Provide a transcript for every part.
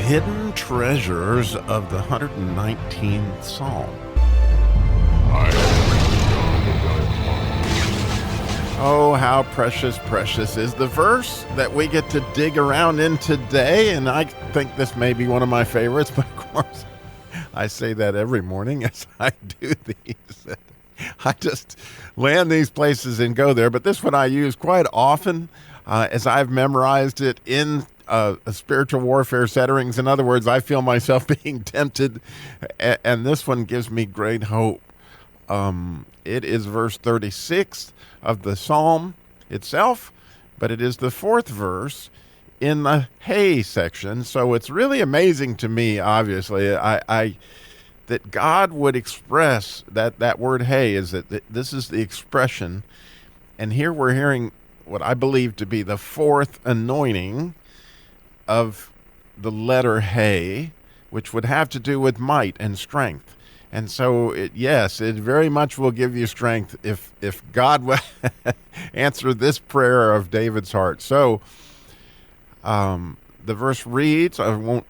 hidden treasures of the 119th Psalm. Oh, how precious, precious is the verse that we get to dig around in today. And I think this may be one of my favorites, but of course, I say that every morning as I do these. I just land these places and go there. But this one I use quite often as I've memorized it in a spiritual warfare settings. In other words, I feel myself being tempted, and this one gives me great hope. It is verse 36 of the Psalm itself, but it is the fourth verse in the hey section. So it's really amazing to me, obviously, that God would express that word hey, is that this is the expression. And here we're hearing what I believe to be the fourth anointing of the letter hey, which would have to do with might and strength. And so, it very much will give you strength if God will answer this prayer of David's heart. So, the verse reads, I won't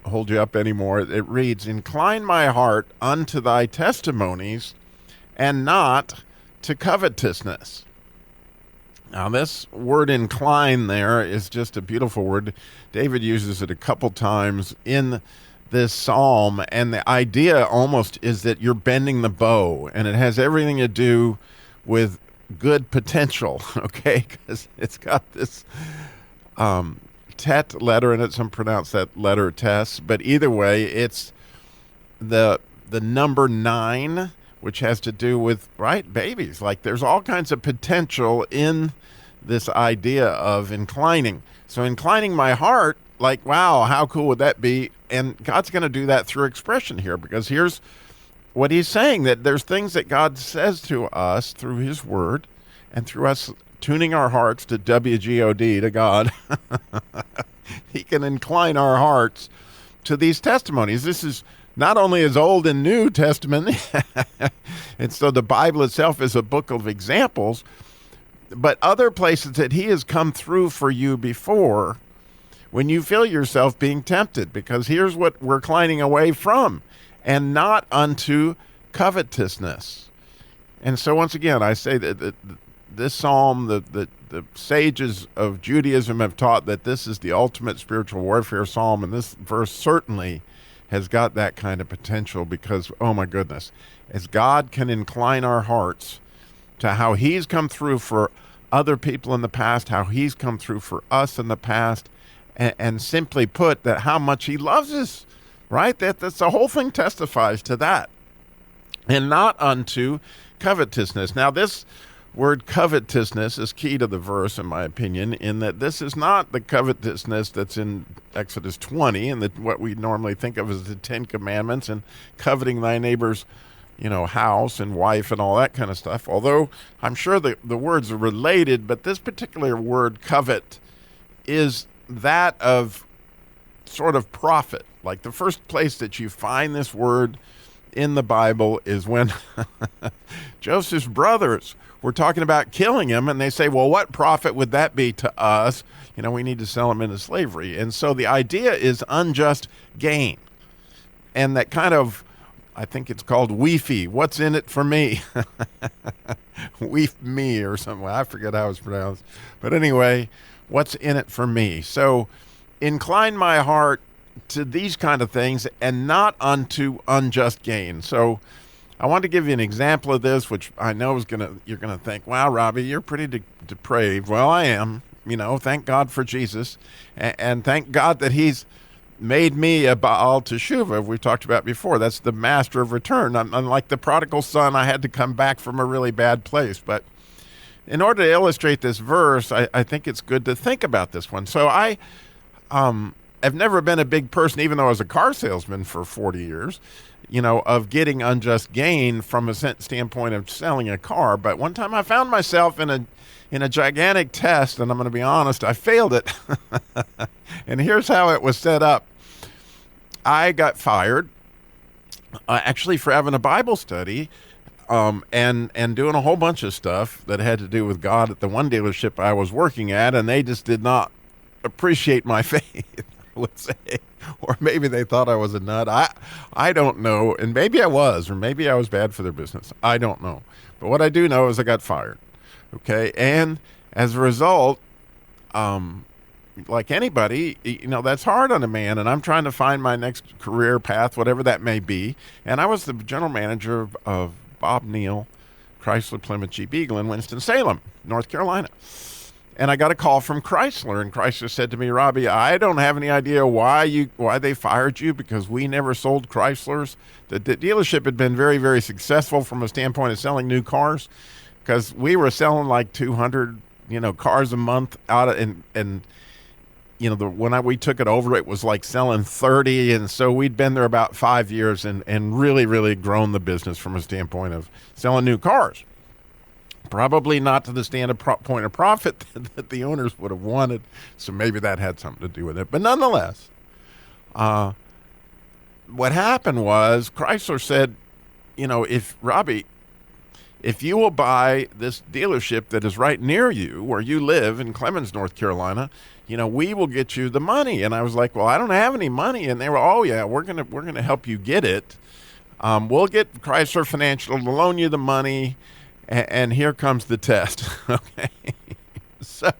hold you up anymore. It reads, "Incline my heart unto thy testimonies, and not to covetousness." Now, this word incline there is just a beautiful word. David uses it a couple times in this psalm, and the idea almost is that you're bending the bow, and it has everything to do with good potential, okay? Because it's got this tet letter in it. Some pronounce that letter tes, but either way, it's the number 9, which has to do with, right, babies. Like, there's all kinds of potential in this idea of inclining. So inclining my heart, like, wow, how cool would that be? And God's going to do that through expression here, because here's what he's saying, that there's things that God says to us through his word and through us tuning our hearts to WGOD, to God. He can incline our hearts to these testimonies. This is not only his Old and New Testament, and so the Bible itself is a book of examples, but other places that he has come through for you before when you feel yourself being tempted, because here's what we're inclining away from, and not unto covetousness. And so once again, I say that this psalm, the sages of Judaism have taught that this is the ultimate spiritual warfare psalm, and this verse certainly has got that kind of potential, because, oh my goodness, as God can incline our hearts to how he's come through for other people in the past, how he's come through for us in the past, and simply put, that how much he loves us, right? That's the whole thing testifies to that. And not unto covetousness. Now, this word covetousness is key to the verse, in my opinion, in that this is not the covetousness that's in Exodus 20 and what we normally think of as the 10 Commandments and coveting thy neighbor's, house and wife and all that kind of stuff. Although I'm sure the words are related, but this particular word, covet, is that of sort of profit. Like, the first place that you find this word in the Bible is when Joseph's brothers were talking about killing him, and they say, well, what profit would that be to us? We need to sell him into slavery. And so the idea is unjust gain. And that kind of, I think it's called weefy. What's in it for me? Weef me or something. I forget how it's pronounced. But anyway, what's in it for me? So incline my heart to these kind of things and not unto unjust gain. So I want to give you an example of this, which I know you're going to think, wow, Robby, you're pretty depraved. Well, I am. Thank God for Jesus. And thank God that he's made me a Baal Teshuvah, we've talked about before. That's the master of return. Unlike the prodigal son, I had to come back from a really bad place. But in order to illustrate this verse, I think it's good to think about this one. So I've never been a big person, even though I was a car salesman for 40 years, of getting unjust gain from a standpoint of selling a car. But one time I found myself in a gigantic test, and I'm going to be honest, I failed it. And here's how it was set up. I got fired, actually, for having a Bible study and doing a whole bunch of stuff that had to do with God at the one dealership I was working at, and they just did not appreciate my faith. would say, or maybe they thought I was a nut. I don't know, and maybe I was, or maybe I was bad for their business. I don't know, but what I do know is I got fired. Okay, and as a result, like anybody, that's hard on a man, and I'm trying to find my next career path, whatever that may be. And I was the general manager of Bob Neal, Chrysler Plymouth Jeep Eagle in Winston-Salem, North Carolina. And I got a call from Chrysler, and Chrysler said to me, Robby, I don't have any idea why they fired you, because we never sold Chryslers. The dealership had been very, very successful from a standpoint of selling new cars, because we were selling like 200, cars a month when we took it over, it was like selling 30, and so we'd been there about 5 years and really, really grown the business from a standpoint of selling new cars. Probably not to the point of profit that the owners would have wanted, so maybe that had something to do with it. But nonetheless, what happened was Chrysler said, if Robby, if you will buy this dealership that is right near you, where you live in Clemens, North Carolina, we will get you the money. And I was like, well, I don't have any money. And they were, oh yeah, we're gonna help you get it. We'll get Chrysler Financial to loan you the money. And here comes the test. Okay. So,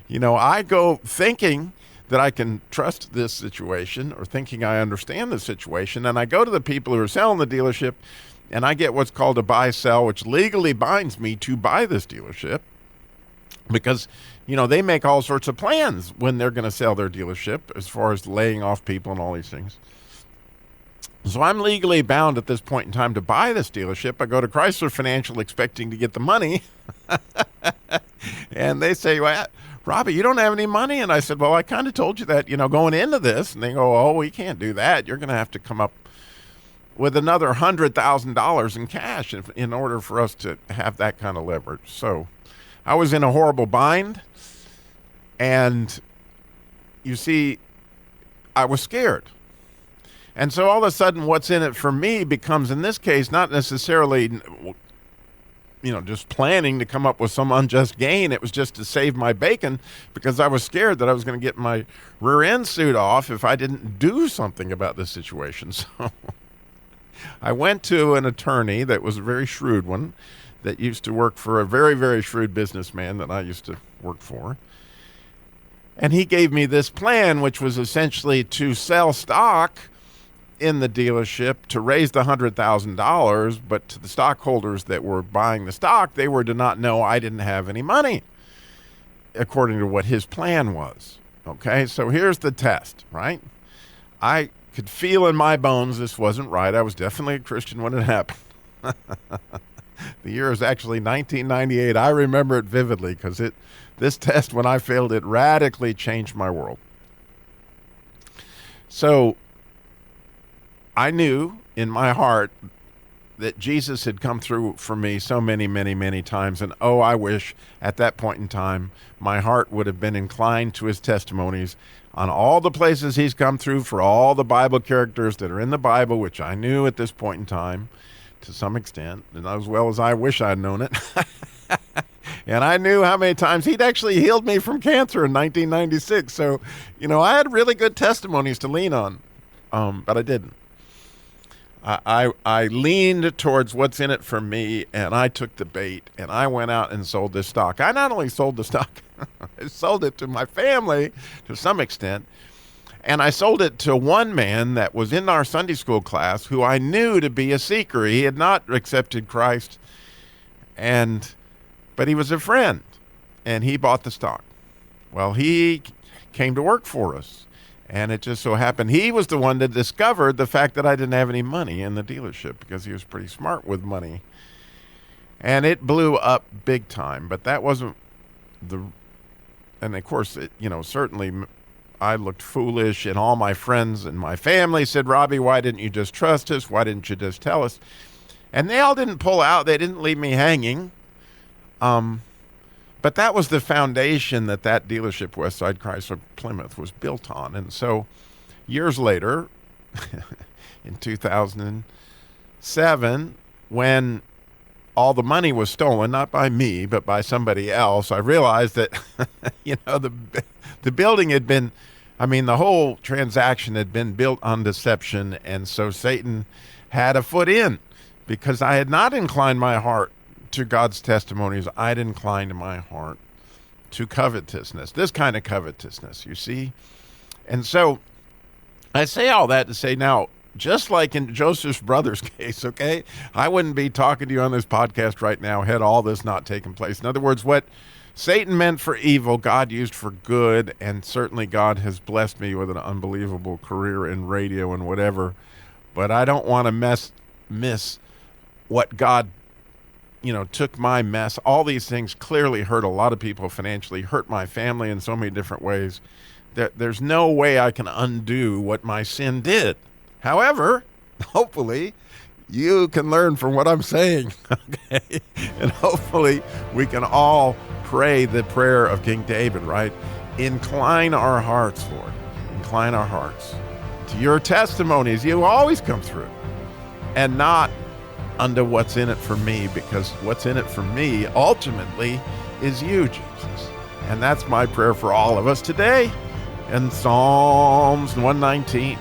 I go thinking that I can trust this situation, or thinking I understand the situation. And I go to the people who are selling the dealership, and I get what's called a buy-sell, which legally binds me to buy this dealership, because, they make all sorts of plans when they're going to sell their dealership, as far as laying off people and all these things. So I'm legally bound at this point in time to buy this dealership. I go to Chrysler Financial expecting to get the money. And they say, well, Robby, you don't have any money. And I said, well, I kind of told you that, going into this. And they go, oh, we can't do that. You're going to have to come up with another $100,000 in cash in order for us to have that kind of leverage. So I was in a horrible bind. And you see, I was scared. And so all of a sudden, what's in it for me becomes, in this case, not necessarily, just planning to come up with some unjust gain. It was just to save my bacon, because I was scared that I was going to get my rear end suit off if I didn't do something about this situation. So I went to an attorney that was a very shrewd one, that used to work for a very, very shrewd businessman that I used to work for. And he gave me this plan, which was essentially to sell stock in the dealership to raise the $100,000, but to the stockholders that were buying the stock, they were to not know I didn't have any money, according to what his plan was. Okay, so here's the test, right? I could feel in my bones this wasn't right. I was definitely a Christian when it happened. The year is actually 1998. I remember it vividly, because this test, when I failed, it radically changed my world. So I knew in my heart that Jesus had come through for me so many, many, many times. And I wish at that point in time, my heart would have been inclined to his testimonies on all the places he's come through for all the Bible characters that are in the Bible, which I knew at this point in time to some extent, and as well as I wish I'd known it. And I knew how many times he'd actually healed me from cancer in 1996. So, I had really good testimonies to lean on, but I didn't. I leaned towards what's in it for me, and I took the bait, and I went out and sold this stock. I not only sold the stock, I sold it to my family to some extent, and I sold it to one man that was in our Sunday school class who I knew to be a seeker. He had not accepted Christ, but he was a friend, and he bought the stock. Well, he came to work for us. And it just so happened he was the one that discovered the fact that I didn't have any money in the dealership, because he was pretty smart with money. And it blew up big time. But that wasn't and of course, certainly I looked foolish, and all my friends and my family said, Robby, why didn't you just trust us? Why didn't you just tell us? And they all didn't pull out. They didn't leave me hanging. But that was the foundation that dealership, Westside Chrysler Plymouth, was built on. And so years later, in 2007, when all the money was stolen, not by me, but by somebody else, I realized that, the building had been I mean, the whole transaction had been built on deception, and so Satan had a foot in because I had not inclined my heart to God's testimonies. I'd inclined my heart to covetousness, this kind of covetousness, you see? And so I say all that to say now, just like in Joseph's brother's case, okay, I wouldn't be talking to you on this podcast right now had all this not taken place. In other words, what Satan meant for evil, God used for good, and certainly God has blessed me with an unbelievable career in radio and whatever, but I don't want to miss what God, took my mess. All these things clearly hurt a lot of people financially, hurt my family in so many different ways. There's no way I can undo what my sin did. However, hopefully, you can learn from what I'm saying, okay? And hopefully, we can all pray the prayer of King David, right? Incline our hearts, Lord. Incline our hearts to your testimonies. You always come through. And not unto what's in it for me, because what's in it for me ultimately is you, Jesus. And that's my prayer for all of us today in Psalms 119.